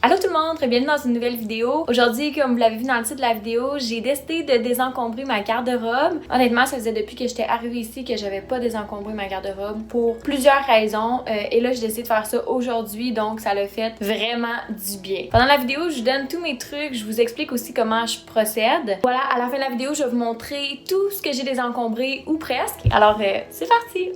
Allô tout le monde, bienvenue dans une nouvelle vidéo. Aujourd'hui, comme vous l'avez vu dans le titre de la vidéo, j'ai décidé de désencombrer ma garde-robe. Honnêtement, ça faisait depuis que j'étais arrivée ici que j'avais pas désencombré ma garde-robe pour plusieurs raisons. Et là, j'ai décidé de faire ça aujourd'hui, donc ça l'a fait vraiment du bien. Pendant la vidéo, je vous donne tous mes trucs, je vous explique aussi comment je procède. Voilà, à la fin de la vidéo, je vais vous montrer tout ce que j'ai désencombré ou presque. Alors, c'est parti!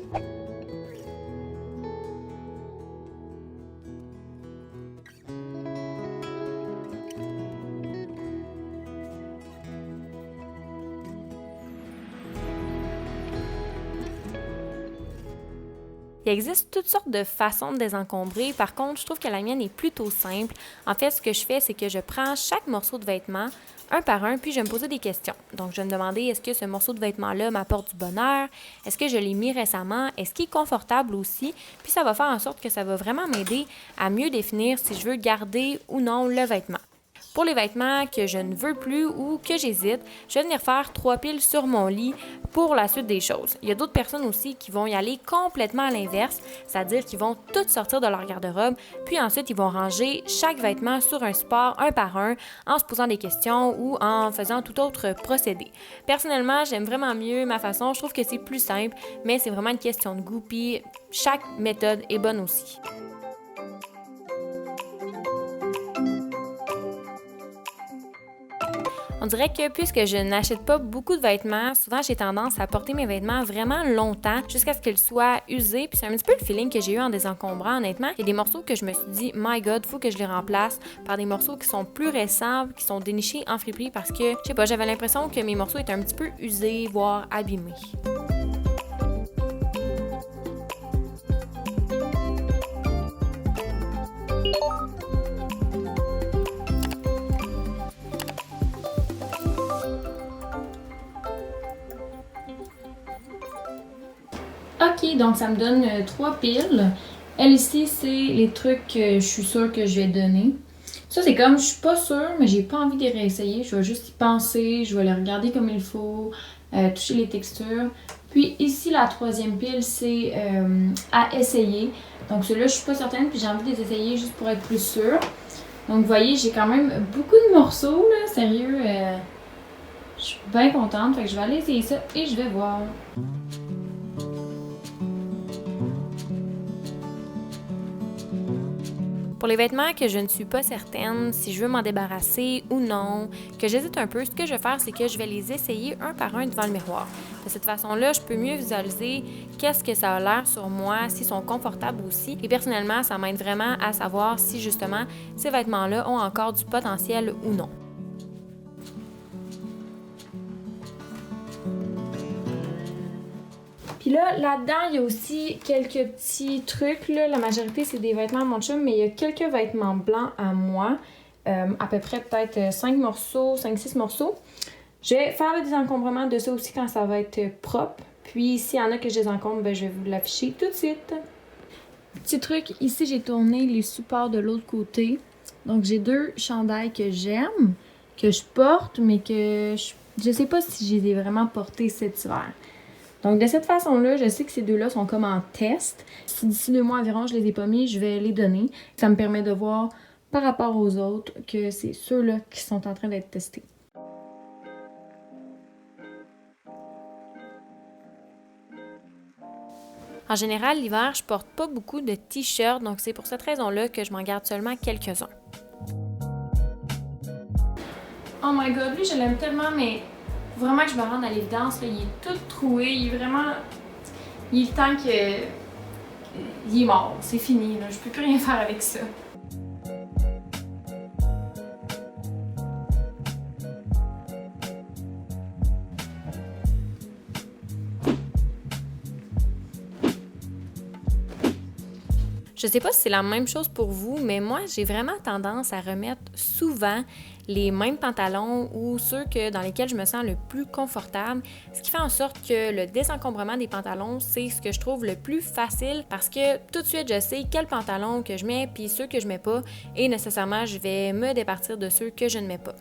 Il existe toutes sortes de façons de désencombrer. Par contre, je trouve que la mienne est plutôt simple. En fait, ce que je fais, c'est que je prends chaque morceau de vêtement un par un, puis je vais me poser des questions. Donc, je vais me demander, est-ce que ce morceau de vêtement-là m'apporte du bonheur? Est-ce que je l'ai mis récemment? Est-ce qu'il est confortable aussi? Puis ça va faire en sorte que ça va vraiment m'aider à mieux définir si je veux garder ou non le vêtement. Pour les vêtements que je ne veux plus ou que j'hésite, je vais venir faire 3 piles sur mon lit pour la suite des choses. Il y a d'autres personnes aussi qui vont y aller complètement à l'inverse, c'est-à-dire qu'ils vont toutes sortir de leur garde-robe, puis ensuite ils vont ranger chaque vêtement sur un support un par un en se posant des questions ou en faisant tout autre procédé. Personnellement, j'aime vraiment mieux ma façon, je trouve que c'est plus simple, mais c'est vraiment une question de goût, puis chaque méthode est bonne aussi. On dirait que puisque je n'achète pas beaucoup de vêtements, souvent j'ai tendance à porter mes vêtements vraiment longtemps jusqu'à ce qu'ils soient usés. Puis c'est un petit peu le feeling que j'ai eu en désencombrant, honnêtement. Il y a des morceaux que je me suis dit, my God, faut que je les remplace par des morceaux qui sont plus récents, qui sont dénichés en friperie parce que, je sais pas, j'avais l'impression que mes morceaux étaient un petit peu usés, voire abîmés. Ok, donc ça me donne 3 piles. Elle ici, c'est les trucs que je suis sûre que je vais donner. Ça, c'est comme, je suis pas sûre, mais j'ai pas envie de les réessayer. Je vais juste y penser, je vais les regarder comme il faut, toucher les textures. Puis ici, la 3e pile, c'est à essayer. Donc celui-là, je suis pas certaine, puis j'ai envie de les essayer juste pour être plus sûre. Donc vous voyez, j'ai quand même beaucoup de morceaux, là, sérieux. Je suis bien contente, fait que je vais aller essayer ça et je vais voir. Pour les vêtements que je ne suis pas certaine si je veux m'en débarrasser ou non, que j'hésite un peu, ce que je vais faire, c'est que je vais les essayer un par un devant le miroir. De cette façon-là, je peux mieux visualiser qu'est-ce que ça a l'air sur moi, s'ils sont confortables aussi. Et personnellement, ça m'aide vraiment à savoir si justement ces vêtements-là ont encore du potentiel ou non. Puis là-dedans, il y a aussi quelques petits trucs. Là. La majorité, c'est des vêtements à mon chum, mais il y a quelques vêtements blancs à moi. À peu près peut-être 5 morceaux, 5-6 morceaux. Je vais faire le désencombrement de ça aussi quand ça va être propre. Puis s'il y en a que je désencombre, ben, je vais vous l'afficher tout de suite. Petit truc, ici j'ai tourné les supports de l'autre côté. Donc j'ai 2 chandails que j'aime, que je porte, mais que je sais pas si je les ai vraiment portés cet hiver. Donc, de cette façon-là, je sais que ces deux-là sont comme en test. Si d'ici 2 mois environ, je les ai pas mis, je vais les donner. Ça me permet de voir par rapport aux autres que c'est ceux-là qui sont en train d'être testés. En général, l'hiver, je porte pas beaucoup de t-shirts, donc c'est pour cette raison-là que je m'en garde seulement quelques-uns. Oh my god, lui, je l'aime tellement, mais faut vraiment que je me rende à l'évidence, là, il est tout troué, il est vraiment... Il est temps que... Il est mort, c'est fini, là, je peux plus rien faire avec ça. Je sais pas si c'est la même chose pour vous, mais moi, j'ai vraiment tendance à remettre souvent les mêmes pantalons ou ceux dans lesquels je me sens le plus confortable, ce qui fait en sorte que le désencombrement des pantalons, c'est ce que je trouve le plus facile parce que tout de suite, je sais quel pantalon que je mets puis ceux que je mets pas et nécessairement, je vais me départir de ceux que je ne mets pas.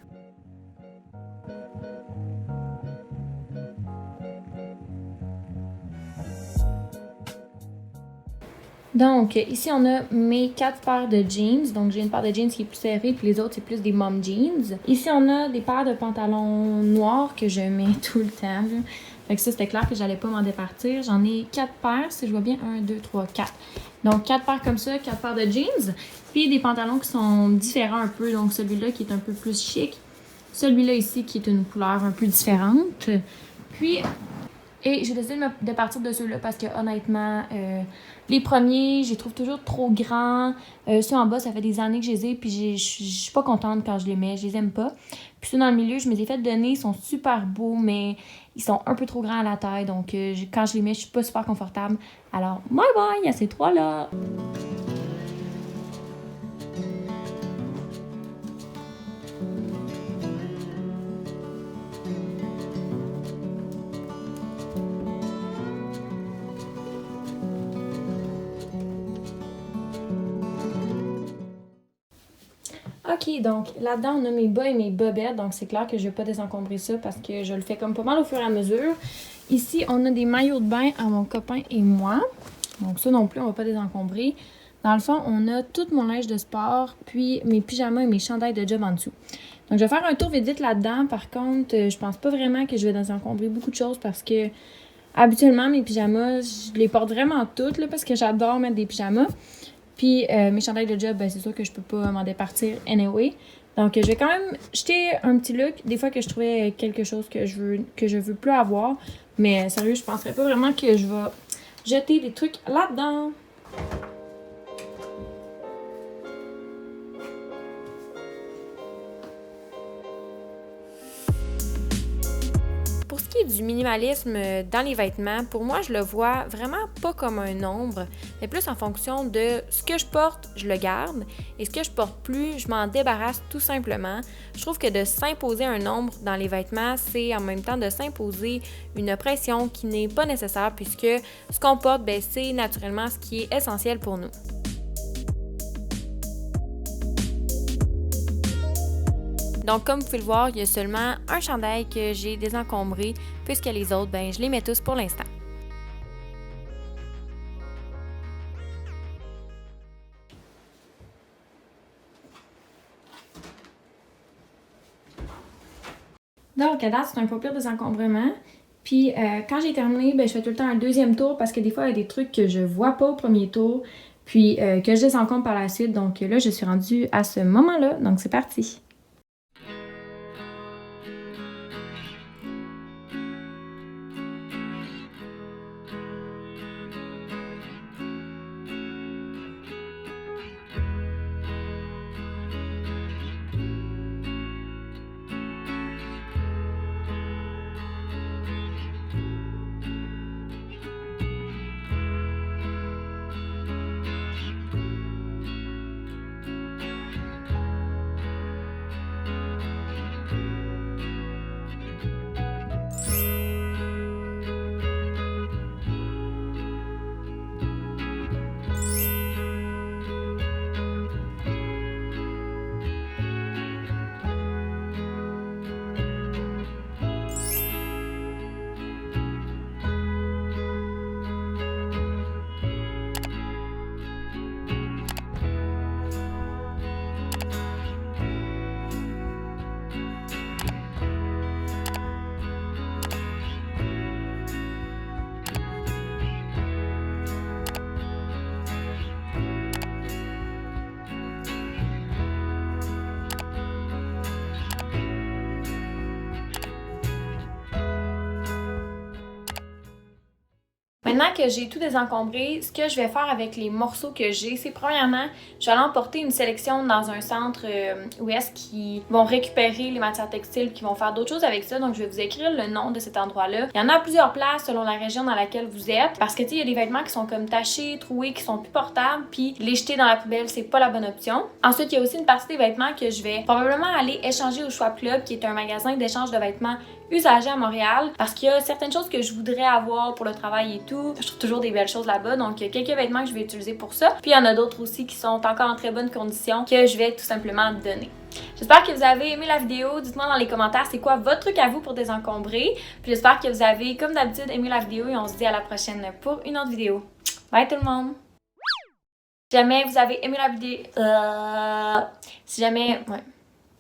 Donc, ici, on a mes 4 paires de jeans. Donc, j'ai une paire de jeans qui est plus serrée, puis les autres, c'est plus des mom jeans. Ici, on a des paires de pantalons noirs que je mets tout le temps. Là. Fait que ça, c'était clair que j'allais pas m'en départir. J'en ai 4 paires, si je vois bien. 1, 2, 3, 4. Donc, 4 paires comme ça, 4 paires de jeans. Puis, des pantalons qui sont différents un peu. Donc, celui-là qui est un peu plus chic. Celui-là ici qui est une couleur un peu différente. Puis... Et j'ai décidé de partir de ceux-là parce que honnêtement, les premiers, je les trouve toujours trop grands. Ceux en bas, ça fait des années que je les ai, puis je suis pas contente quand je les mets, je les aime pas. Puis ceux dans le milieu, je me les ai fait donner, ils sont super beaux, mais ils sont un peu trop grands à la taille. Donc quand je les mets, je suis pas super confortable. Alors, bye bye à ces trois-là! Ok, donc là-dedans, on a mes bas et mes bobettes. Donc, c'est clair que je ne vais pas désencombrer ça parce que je le fais comme pas mal au fur et à mesure. Ici, on a des maillots de bain à mon copain et moi. Donc, ça non plus, on ne va pas désencombrer. Dans le fond, on a tout mon linge de sport, puis mes pyjamas et mes chandails de job en dessous. Donc, je vais faire un tour vite là-dedans. Par contre, je pense pas vraiment que je vais désencombrer beaucoup de choses parce que habituellement, mes pyjamas, je les porte vraiment toutes là, parce que j'adore mettre des pyjamas. Puis mes chandails de job, ben, c'est sûr que je peux pas m'en départir anyway. Donc je vais quand même jeter un petit look. Des fois que je trouvais quelque chose que je veux plus avoir. Mais sérieux, je penserais pas vraiment que je vais jeter des trucs là-dedans. Pour ce qui est du minimalisme dans les vêtements, pour moi, je le vois vraiment pas comme un nombre, mais plus en fonction de ce que je porte, je le garde, et ce que je porte plus, je m'en débarrasse tout simplement. Je trouve que de s'imposer un nombre dans les vêtements, c'est en même temps de s'imposer une pression qui n'est pas nécessaire puisque ce qu'on porte, ben, c'est naturellement ce qui est essentiel pour nous. Donc, comme vous pouvez le voir, il y a seulement un chandail que j'ai désencombré, puisque les autres, ben, je les mets tous pour l'instant. Donc, à date, c'est un peu pire désencombrement. Puis, quand j'ai terminé, ben, je fais tout le temps un deuxième tour parce que des fois, il y a des trucs que je vois pas au premier tour, puis que je désencombre par la suite. Donc là, je suis rendue à ce moment-là. Donc, c'est parti! Maintenant que j'ai tout désencombré, ce que je vais faire avec les morceaux que j'ai, c'est premièrement, je vais aller emporter une sélection dans un centre où est-ce qu'ils vont récupérer les matières textiles, qui vont faire d'autres choses avec ça. Donc, je vais vous écrire le nom de cet endroit-là. Il y en a à plusieurs places selon la région dans laquelle vous êtes. Parce que, tu sais, il y a des vêtements qui sont comme tachés, troués, qui sont plus portables, puis les jeter dans la poubelle, c'est pas la bonne option. Ensuite, il y a aussi une partie des vêtements que je vais probablement aller échanger au Schwab Club, qui est un magasin d'échange de vêtements usagés à Montréal, parce qu'il y a certaines choses que je voudrais avoir pour le travail et tout. Je trouve toujours des belles choses là-bas, donc il y a quelques vêtements que je vais utiliser pour ça. Puis il y en a d'autres aussi qui sont encore en très bonne condition que je vais tout simplement donner. J'espère que vous avez aimé la vidéo. Dites-moi dans les commentaires c'est quoi votre truc à vous pour désencombrer. Puis j'espère que vous avez, comme d'habitude, aimé la vidéo et on se dit à la prochaine pour une autre vidéo. Bye tout le monde! Si jamais vous avez aimé la vidéo... si jamais... Ouais.